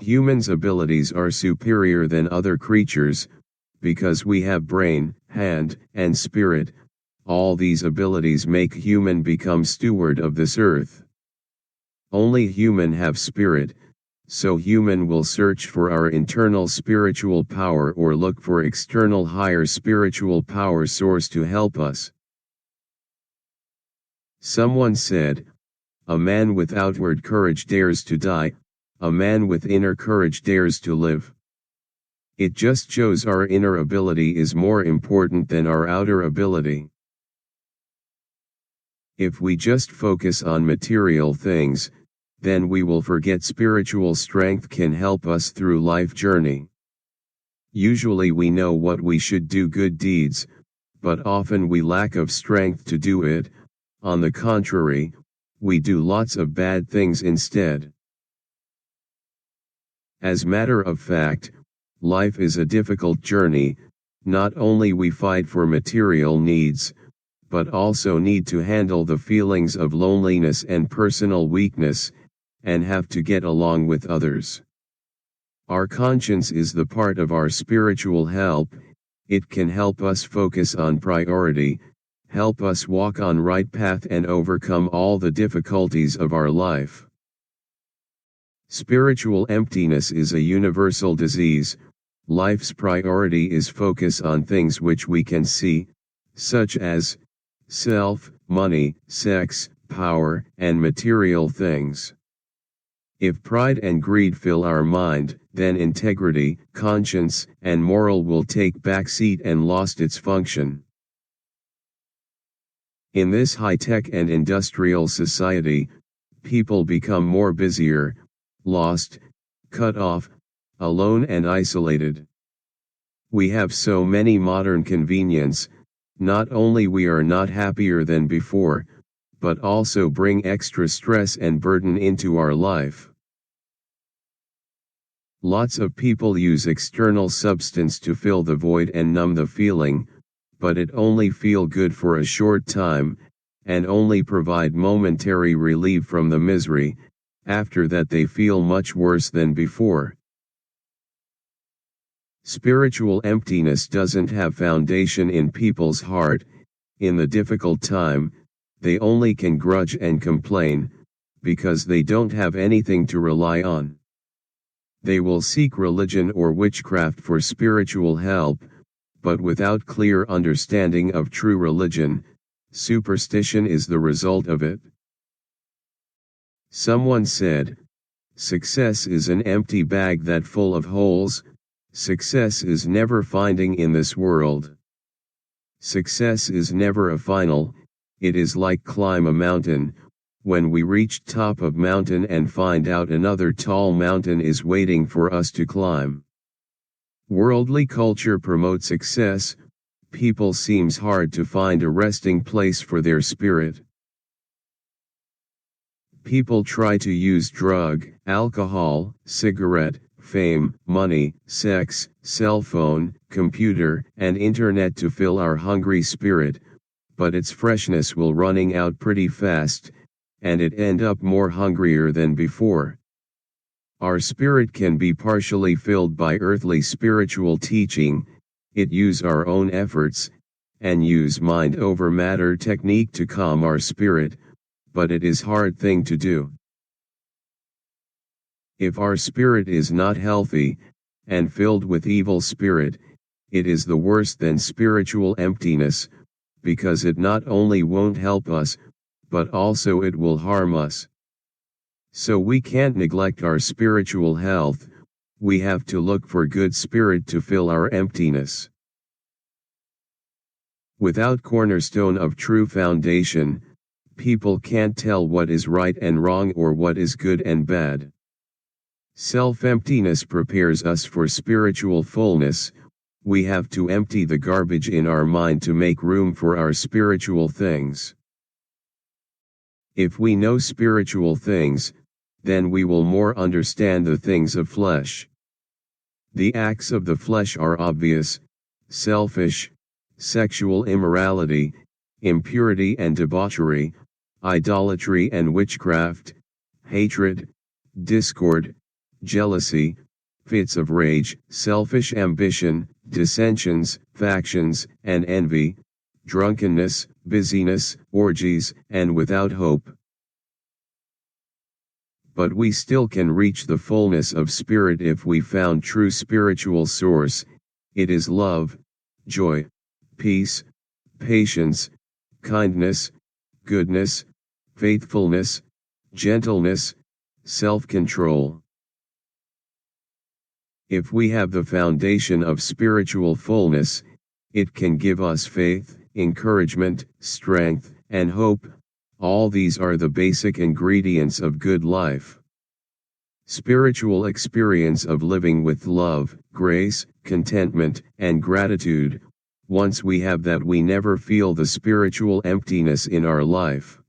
Humans' abilities are superior than other creatures, because we have brain, hand, and spirit. All these abilities make human become steward of this earth. Only human have spirit, so human will search for our internal spiritual power or look for external higher spiritual power source to help us. Someone said, "A man with outward courage dares to die, a man with inner courage dares to live." It just shows our inner ability is more important than our outer ability. If we just focus on material things, then we will forget spiritual strength can help us through life journey. Usually we know what we should do, good deeds, but often we lack of strength to do it. On the contrary, we do lots of bad things instead. As matter of fact, life is a difficult journey. Not only we fight for material needs, but also need to handle the feelings of loneliness and personal weakness, and have to get along with others. Our conscience is the part of our spiritual help. It can help us focus on priority, help us walk on right path and overcome all the difficulties of our life. Spiritual emptiness is a universal disease. Life's priority is focus on things which we can see, such as self, money, sex, power, and material things. If pride and greed fill our mind, then integrity, conscience, and moral will take backseat and lost its function. In this high-tech and industrial society, people become more busier, lost, cut off, alone and isolated. We have so many modern convenience, not only we are not happier than before, but also bring extra stress and burden into our life. Lots of people use external substance to fill the void and numb the feeling, but it only feel good for a short time, and only provide momentary relief from the misery. After that they feel much worse than before. Spiritual emptiness doesn't have foundation in people's heart. In the difficult time, they only can grudge and complain, because they don't have anything to rely on. They will seek religion or witchcraft for spiritual help, but without clear understanding of true religion, superstition is the result of it. Someone said, "Success is an empty bag that full of holes. Success is never finding in this world. Success is never a final, it is like climb a mountain. When we reach top of mountain and find out another tall mountain is waiting for us to climb." Worldly culture promotes success. People seems hard to find a resting place for their spirit. People try to use drug, alcohol, cigarette, fame, money, sex, cell phone, computer, and internet to fill our hungry spirit, but its freshness will running out pretty fast, and it end up more hungrier than before. Our spirit can be partially filled by earthly spiritual teaching. It use our own efforts, and use mind over matter technique to calm our spirit, but it is hard thing to do. If our spirit is not healthy, and filled with evil spirit, it is the worse than spiritual emptiness, because it not only won't help us, but also it will harm us. So we can't neglect our spiritual health. We have to look for good spirit to fill our emptiness. Without cornerstone of true foundation, people can't tell what is right and wrong or what is good and bad. Self-emptiness prepares us for spiritual fullness. We have to empty the garbage in our mind to make room for our spiritual things. If we know spiritual things, then we will more understand the things of flesh. The acts of the flesh are obvious: selfish, sexual immorality, impurity and debauchery, idolatry and witchcraft, hatred, discord, jealousy, fits of rage, selfish ambition, dissensions, factions, and envy, drunkenness, busyness, orgies, and without hope. But we still can reach the fullness of spirit if we found true spiritual source. It is love, joy, peace, patience, kindness, goodness, faithfulness, gentleness, self-control. If we have the foundation of spiritual fullness, it can give us faith, encouragement, strength, and hope. All these are the basic ingredients of good life. Spiritual experience of living with love, grace, contentment, and gratitude. Once we have that, we never feel the spiritual emptiness in our life.